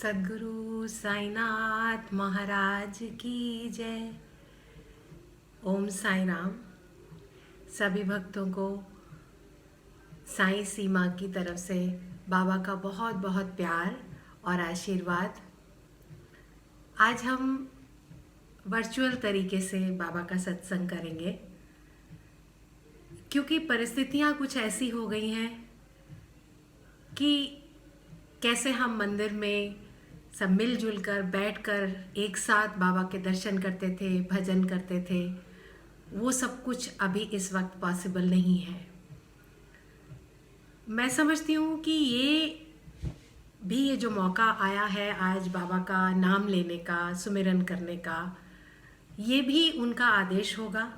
सद्गुरु साईनाथ महाराज की जय। ओम साई राम। सभी भक्तों को साईं सीमा की तरफ से बाबा का बहुत बहुत प्यार और आशीर्वाद। आज हम वर्चुअल तरीके से बाबा का सत्संग करेंगे क्योंकि परिस्थितियां कुछ ऐसी हो गई हैं कि कैसे हम मंदिर में सब मिलजुल कर बैठकर एक साथ बाबा के दर्शन करते थे, भजन करते थे, वो सब कुछ अभी इस वक्त पॉसिबल नहीं है। मैं समझती हूँ कि ये जो मौका आया है आज बाबा का नाम लेने का, सुमिरन करने का, ये भी उनका आदेश होगा,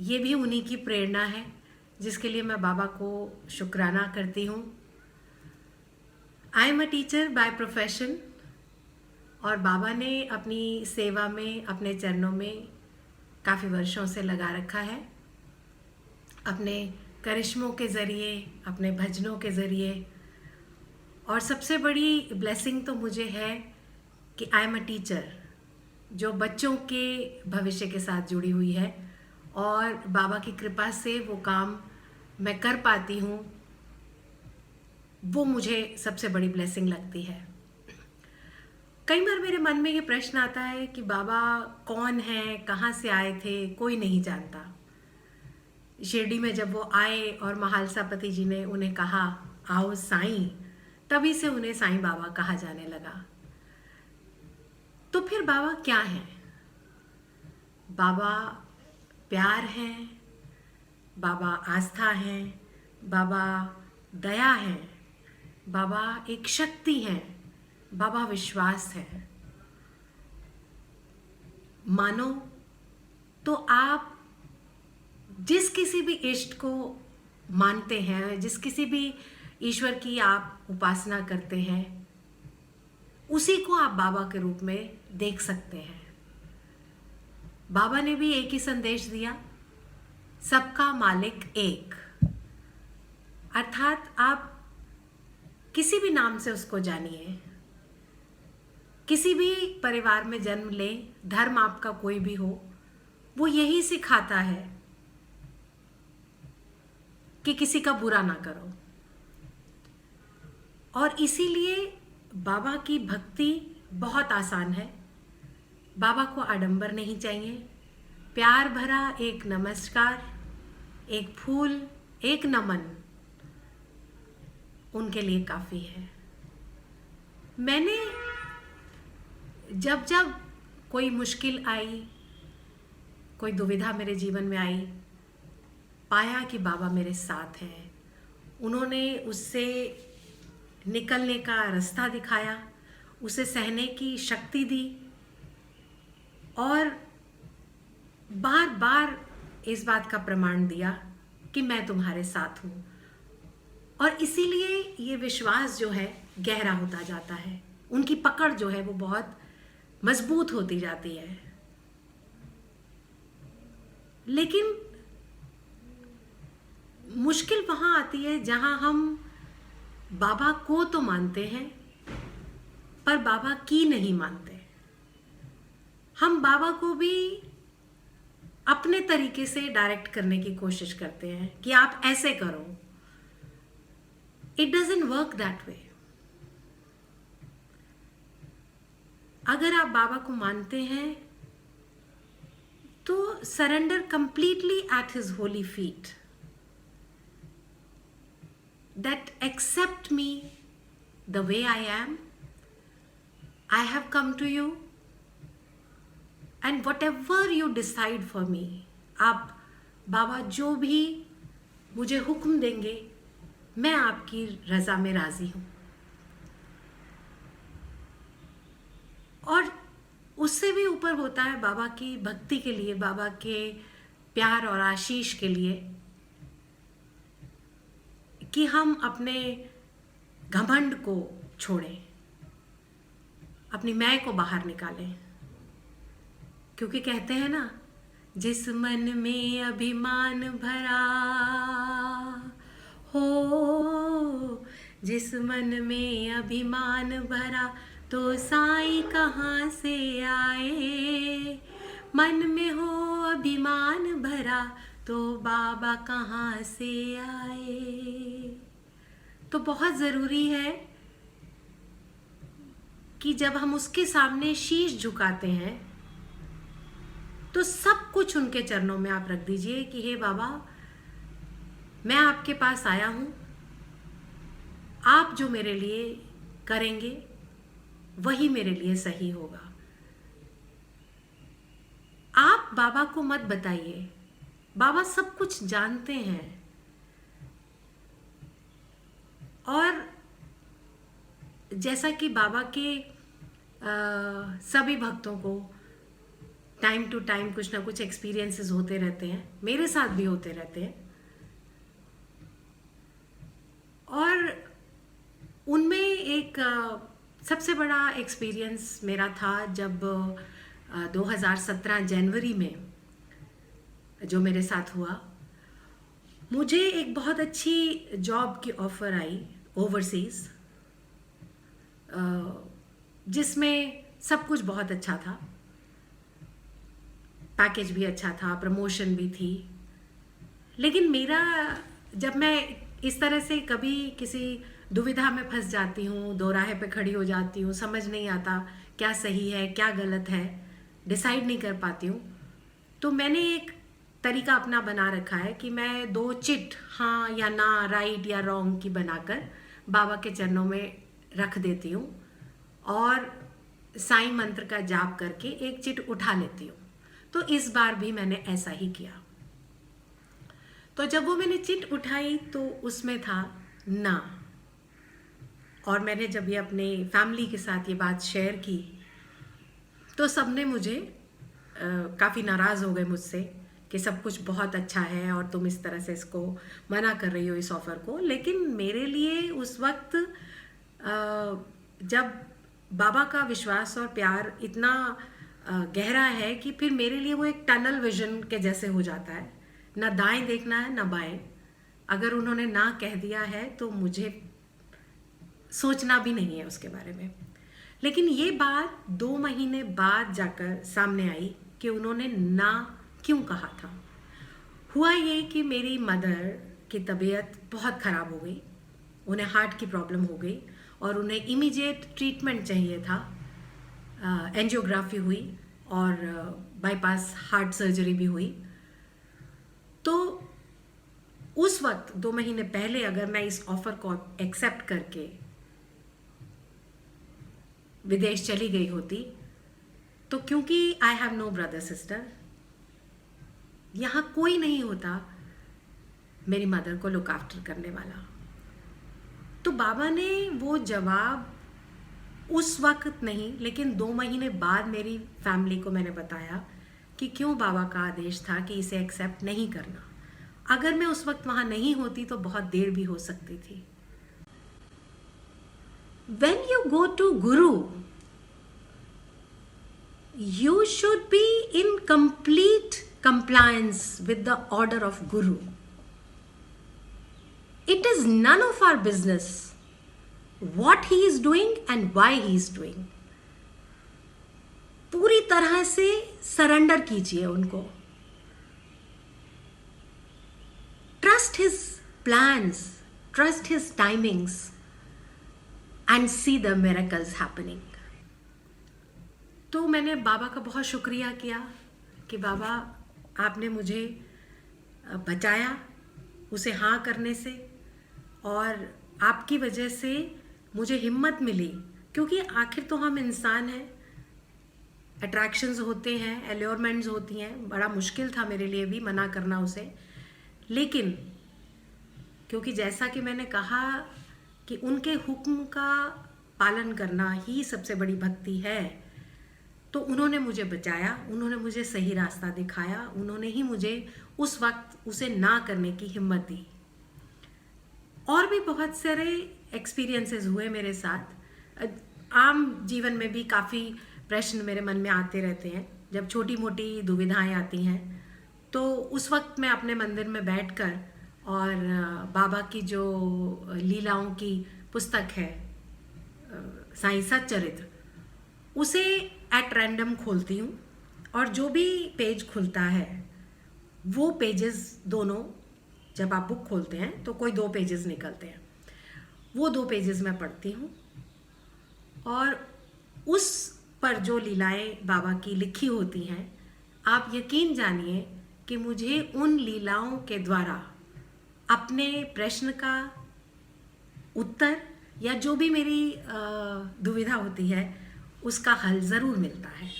ये भी उन्हीं की प्रेरणा है, जिसके लिए मैं बाबा को शुक्राना करती हूँ। I am a teacher by profession और बाबा ने अपनी सेवा में अपने चरणों में काफ़ी वर्षों से लगा रखा है, अपने करिश्मों के ज़रिए, अपने भजनों के ज़रिए। और सबसे बड़ी ब्लेसिंग तो मुझे है कि आई एम अ टीचर जो बच्चों के भविष्य के साथ जुड़ी हुई है और बाबा की कृपा से वो काम मैं कर पाती हूँ, वो मुझे सबसे बड़ी ब्लेसिंग लगती है। कई बार मेरे मन में ये प्रश्न आता है कि बाबा कौन हैं, कहाँ से आए थे, कोई नहीं जानता। शिरडी में जब वो आए और महालसापति जी ने उन्हें कहा आओ साईं, तभी से उन्हें साईं बाबा कहा जाने लगा। तो फिर बाबा क्या हैं? बाबा प्यार हैं, बाबा आस्था हैं, बाबा दया हैं, बाबा एक शक्ति हैं, बाबा विश्वास है। मानो तो आप जिस किसी भी इष्ट को मानते हैं, जिस किसी भी ईश्वर की आप उपासना करते हैं, उसी को आप बाबा के रूप में देख सकते हैं। बाबा ने भी एक ही संदेश दिया, सबका मालिक एक। अर्थात आप किसी भी नाम से उसको जानिए, किसी भी परिवार में जन्म लें, धर्म आपका कोई भी हो, वो यही सिखाता है कि किसी का बुरा ना करो। और इसीलिए बाबा की भक्ति बहुत आसान है। बाबा को आडंबर नहीं चाहिए, प्यार भरा एक नमस्कार, एक फूल, एक नमन उनके लिए काफ़ी है। मैंने जब जब कोई मुश्किल आई, कोई दुविधा मेरे जीवन में आई, पाया कि बाबा मेरे साथ हैं। उन्होंने उससे निकलने का रास्ता दिखाया, उसे सहने की शक्ति दी और बार बार इस बात का प्रमाण दिया कि मैं तुम्हारे साथ हूँ। और इसीलिए ये विश्वास जो है गहरा होता जाता है, उनकी पकड़ जो है वो बहुत मजबूत होती जाती है। लेकिन मुश्किल वहाँ आती है जहाँ हम बाबा को तो मानते हैं पर बाबा की नहीं मानते। हम बाबा को भी अपने तरीके से डायरेक्ट करने की कोशिश करते हैं कि आप ऐसे करो। It doesn't work that way. अगर आप बाबा को मानते हैं तो surrender completely at his holy feet. That accept me the way I am. I have come to you and whatever you decide for me, आप बाबा जो भी मुझे हुक्म देंगे, मैं आपकी रज़ा में राज़ी हूँ। और उससे भी ऊपर होता है बाबा की भक्ति के लिए, बाबा के प्यार और आशीष के लिए, कि हम अपने घमंड को छोड़ें, अपनी मैं को बाहर निकालें। क्योंकि कहते हैं ना, जिस मन में अभिमान भरा हो, जिस मन में अभिमान भरा तो साईं कहाँ से आए। मन में हो अभिमान भरा तो बाबा कहाँ से आए। तो बहुत ज़रूरी है कि जब हम उसके सामने शीश झुकाते हैं तो सब कुछ उनके चरणों में आप रख दीजिए कि हे बाबा, मैं आपके पास आया हूँ, आप जो मेरे लिए करेंगे वही मेरे लिए सही होगा। आप बाबा को मत बताइए, बाबा सब कुछ जानते हैं। और जैसा कि बाबा के सभी भक्तों को टाइम टू टाइम कुछ ना कुछ एक्सपीरियंसेस होते रहते हैं, मेरे साथ भी होते रहते हैं, और उनमें एक सबसे बड़ा एक्सपीरियंस मेरा था जब 2017 जनवरी में जो मेरे साथ हुआ। मुझे एक बहुत अच्छी जॉब की ऑफ़र आई ओवरसीज़, जिसमें सब कुछ बहुत अच्छा था, पैकेज भी अच्छा था, प्रमोशन भी थी। लेकिन मेरा, जब मैं इस तरह से कभी किसी दुविधा में फंस जाती हूँ, दोराहे पे खड़ी हो जाती हूँ, समझ नहीं आता क्या सही है क्या गलत है, डिसाइड नहीं कर पाती हूँ, तो मैंने एक तरीका अपना बना रखा है कि मैं 2 चिट, हाँ या ना, राइट या रॉन्ग की बनाकर बाबा के चरणों में रख देती हूँ और साईं मंत्र का जाप करके एक चिट उठा लेती हूँ। तो इस बार भी मैंने ऐसा ही किया। तो जब वो मैंने चिट उठाई तो उसमें था ना, और मैंने जब ये अपने फैमिली के साथ ये बात शेयर की तो सबने मुझे काफ़ी नाराज़ हो गए मुझसे कि सब कुछ बहुत अच्छा है और तुम इस तरह से इसको मना कर रही हो, इस ऑफ़र को। लेकिन मेरे लिए उस वक्त जब बाबा का विश्वास और प्यार इतना गहरा है कि फिर मेरे लिए वो एक टनल विजन के जैसे हो जाता है, ना दाएं देखना है ना बाएं। अगर उन्होंने ना कह दिया है तो मुझे सोचना भी नहीं है उसके बारे में। लेकिन ये बात 2 महीने बाद जाकर सामने आई कि उन्होंने ना क्यों कहा था। हुआ ये कि मेरी मदर की तबीयत बहुत ख़राब हो गई, उन्हें हार्ट की प्रॉब्लम हो गई और उन्हें इमीडिएट ट्रीटमेंट चाहिए था। एंजियोग्राफी हुई और बाईपास हार्ट सर्जरी भी हुई। तो उस वक्त 2 महीने पहले अगर मैं इस ऑफ़र को एक्सेप्ट करके विदेश चली गई होती, तो क्योंकि I have no brother sister, यहाँ कोई नहीं होता मेरी मदर को लुक आफ्टर करने वाला। तो बाबा ने वो जवाब उस वक्त नहीं, लेकिन 2 महीने बाद मेरी फैमिली को मैंने बताया कि क्यों बाबा का आदेश था कि इसे एक्सेप्ट नहीं करना। अगर मैं उस वक्त वहाँ नहीं होती तो बहुत देर भी हो सकती थी। When you go to Guru, you should be in complete compliance with the order of Guru. It is none of our business what he is doing and why he is doing. पूरी तरह से surrender कीजिए उनको। Trust his plans, trust his timings and see the miracles happening. तो मैंने बाबा का बहुत शुक्रिया किया कि बाबा आपने मुझे बचाया उसे हाँ करने से, और आपकी वजह से मुझे हिम्मत मिली, क्योंकि आखिर तो हम इंसान हैं, अट्रैक्शंस होते हैं, एल्योरमेंट्स होती हैं। बड़ा मुश्किल था मेरे लिए भी मना करना उसे, लेकिन क्योंकि जैसा कि मैंने कहा कि उनके हुक्म का पालन करना ही सबसे बड़ी भक्ति है, तो उन्होंने मुझे बचाया, उन्होंने मुझे सही रास्ता दिखाया, उन्होंने ही मुझे उस वक्त उसे ना करने की हिम्मत दी। और भी बहुत सारे एक्सपीरियंसेस हुए मेरे साथ। आम जीवन में भी काफ़ी प्रश्न मेरे मन में आते रहते हैं, जब छोटी मोटी दुविधाएं आती हैं तो उस वक्त मैं अपने मंदिर में बैठकर और बाबा की जो लीलाओं की पुस्तक है साईं सच्चरित्र, उसे एट रैंडम खोलती हूँ और जो भी पेज खुलता है वो पेजेस दोनों, जब आप बुक खोलते हैं तो कोई 2 पेजेस निकलते हैं, वो 2 पेजेस मैं पढ़ती हूँ और उस पर जो लीलाएं बाबा की लिखी होती हैं, आप यकीन जानिए कि मुझे उन लीलाओं के द्वारा अपने प्रश्न का उत्तर या जो भी मेरी दुविधा होती है उसका हल ज़रूर मिलता है।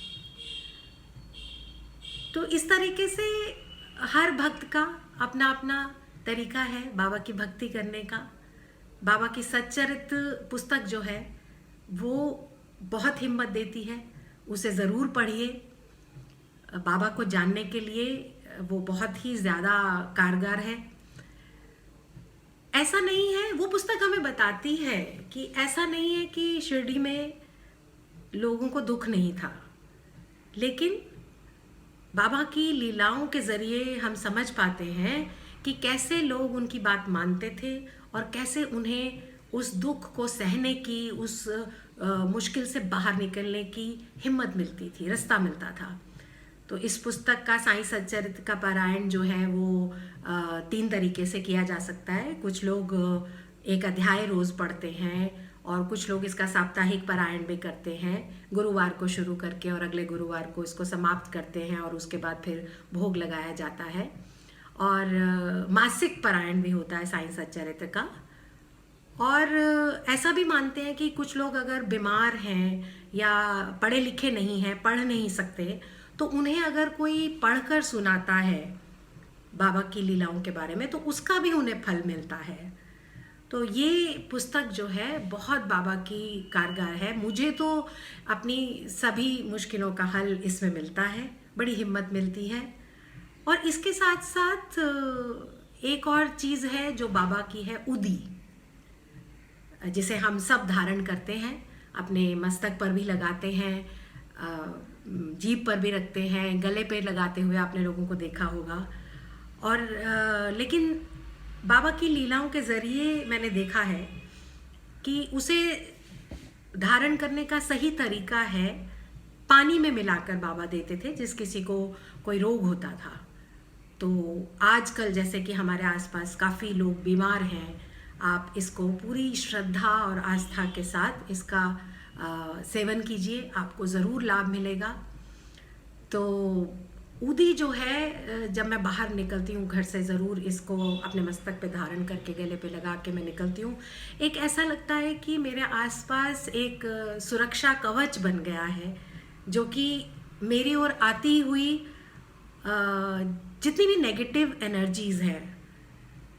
तो इस तरीके से हर भक्त का अपना अपना तरीका है बाबा की भक्ति करने का। बाबा की सच्चरित्र पुस्तक जो है वो बहुत हिम्मत देती है, उसे ज़रूर पढ़िए। बाबा को जानने के लिए वो बहुत ही ज़्यादा कारगर है। ऐसा नहीं है, वो पुस्तक हमें बताती है कि ऐसा नहीं है कि शिरडी में लोगों को दुख नहीं था, लेकिन बाबा की लीलाओं के ज़रिए हम समझ पाते हैं कि कैसे लोग उनकी बात मानते थे और कैसे उन्हें उस दुख को सहने की, उस मुश्किल से बाहर निकलने की हिम्मत मिलती थी, रास्ता मिलता था। तो इस पुस्तक का साईं सच्चरित्र का पारायण जो है वो 3 तरीके से किया जा सकता है। कुछ लोग एक अध्याय रोज़ पढ़ते हैं और कुछ लोग इसका साप्ताहिक पारायण भी करते हैं, गुरुवार को शुरू करके और अगले गुरुवार को इसको समाप्त करते हैं और उसके बाद फिर भोग लगाया जाता है। और मासिक पारायण भी होता है साईं सच्चरित्र का। और ऐसा भी मानते हैं कि कुछ लोग अगर बीमार हैं या पढ़े लिखे नहीं हैं, पढ़ नहीं सकते, तो उन्हें अगर कोई पढ़कर सुनाता है बाबा की लीलाओं के बारे में तो उसका भी उन्हें फल मिलता है। तो ये पुस्तक जो है बहुत बाबा की कारगर है। मुझे तो अपनी सभी मुश्किलों का हल इसमें मिलता है, बड़ी हिम्मत मिलती है। और इसके साथ साथ एक और चीज़ है जो बाबा की है, उदी, जिसे हम सब धारण करते हैं, अपने मस्तक पर भी लगाते हैं, जीभ पर भी रखते हैं, गले पे लगाते हुए आपने लोगों को देखा होगा। और लेकिन बाबा की लीलाओं के ज़रिए मैंने देखा है कि उसे धारण करने का सही तरीका है पानी में मिलाकर बाबा देते थे जिस किसी को कोई रोग होता था। तो आजकल जैसे कि हमारे आसपास काफ़ी लोग बीमार हैं, आप इसको पूरी श्रद्धा और आस्था के साथ इसका सेवन कीजिए, आपको ज़रूर लाभ मिलेगा। तो उदी जो है, जब मैं बाहर निकलती हूँ घर से ज़रूर इसको अपने मस्तक पे धारण करके गले पे लगा के मैं निकलती हूँ। एक ऐसा लगता है कि मेरे आसपास एक सुरक्षा कवच बन गया है जो कि मेरी ओर आती हुई जितनी भी नेगेटिव एनर्जीज़ हैं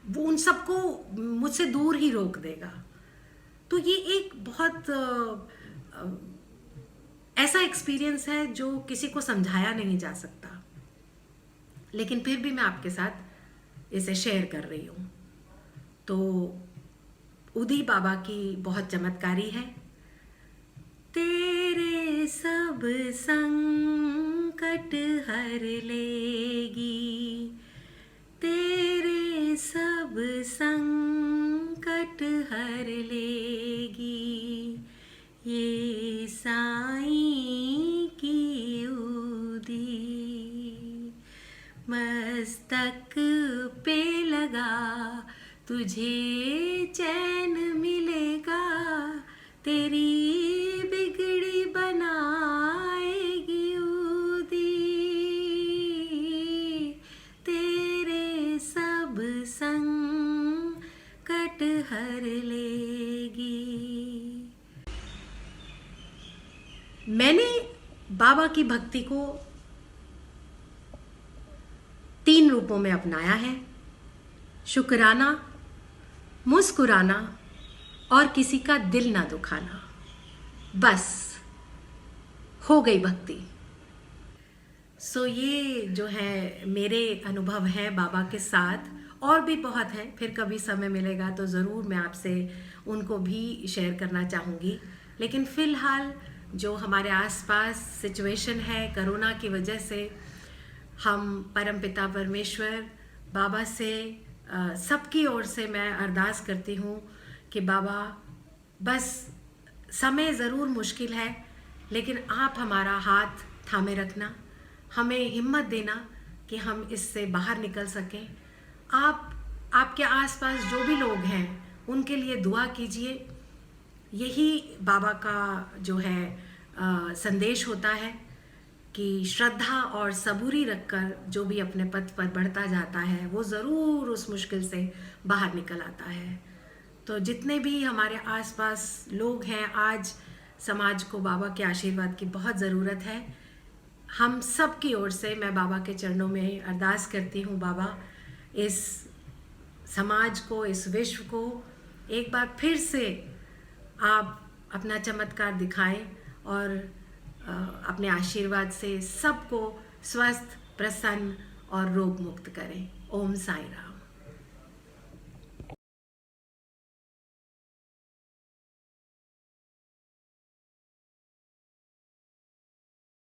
वो उन सबको मुझसे दूर ही रोक देगा। तो ये एक बहुत ऐसा एक्सपीरियंस है जो किसी को समझाया नहीं जा सकता, लेकिन फिर भी मैं आपके साथ इसे शेयर कर रही हूँ। तो उदी बाबा की बहुत चमत्कारी है। तेरे सब संकट हर लेगी, तेरे सब संकट हर लेगी, ये साईं की उदी। मस्तक पे लगा तुझे चैन मिलेगा, तेरी बिगड़ी बनाएगी उदी, तेरे सब संकट हर लेगी। मैंने बाबा की भक्ति को 3 रूपों में अपनाया है: शुक्राना, मुस्कुराना और किसी का दिल ना दुखाना। बस हो गई भक्ति। सो ये जो है मेरे अनुभव है बाबा के साथ, और भी बहुत हैं, फिर कभी समय मिलेगा तो ज़रूर मैं आपसे उनको भी शेयर करना चाहूँगी। लेकिन फ़िलहाल जो हमारे आसपास सिचुएशन है कोरोना की वजह से, हम परमपिता परमेश्वर बाबा से सबकी ओर से मैं अरदास करती हूँ कि बाबा बस समय ज़रूर मुश्किल है, लेकिन आप हमारा हाथ थामे रखना, हमें हिम्मत देना कि हम इससे बाहर निकल सकें। आप आपके आसपास जो भी लोग हैं उनके लिए दुआ कीजिए। यही बाबा का जो है संदेश होता है कि श्रद्धा और सबूरी रखकर जो भी अपने पथ पर बढ़ता जाता है वो ज़रूर उस मुश्किल से बाहर निकल आता है। तो जितने भी हमारे आसपास लोग हैं, आज समाज को बाबा के आशीर्वाद की बहुत ज़रूरत है। हम सब की ओर से मैं बाबा के चरणों में अरदास करती हूँ, बाबा इस समाज को, इस विश्व को एक बार फिर से आप अपना चमत्कार दिखाएं और अपने आशीर्वाद से सबको स्वस्थ, प्रसन्न और रोग मुक्त करें। ओम साई राम।